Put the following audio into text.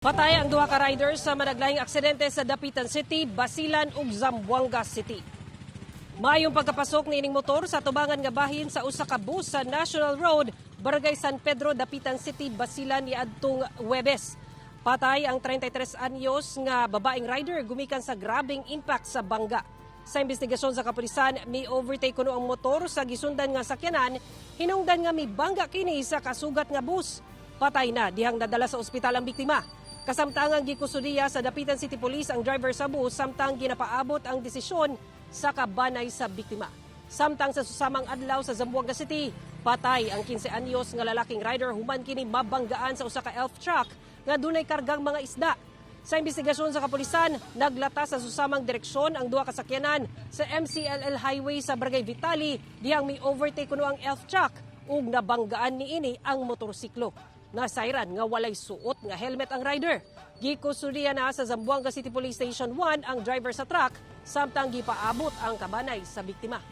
Patay ang duha ka riders sa managlahing aksidente sa Dapitan City, Basilan ug Zamboanga City. Mayong pagkapasok ni ining motor sa tubangan nga bahin sa usa ka bus sa National Road, Barangay San Pedro, Dapitan City, Basilan niadtong Huwebes. Patay ang 33 anyos nga babaeng rider gumikan sa grabeng impact sa bangga. Sa investigasyon sa kapulisan, may overtake kuno ang motor sa gisundan nga sakyanan, hinungdan nga may bangga kini sa kasugat nga bus. Patay na dihang nadala sa ospital ang biktima. Kasamtangang gikusudiya sa Dapitan City Police ang driver sa bus samtang ginapaabot ang desisyon sa kabanay sa biktima. Samtang sa susamang adlaw sa Zamboanga City, patay ang 15 anyos nga lalaking rider human kini mabanggaan sa usa ka elf truck nga dunay kargang mga isda. Sa investigasyon sa kapulisan, naglata sa susamang direksyon ang duha ka sakyanan sa MCLL Highway sa Barangay Vitali dihang may overtake kuno ang elf truck ug nabanggaan niini ang motorsiklo. Nasayran nga walay suot nga helmet ang rider. Gikusudiya na sa Zamboanga City Police Station 1 ang driver sa truck samtang gipaabot ang kabanay sa biktima.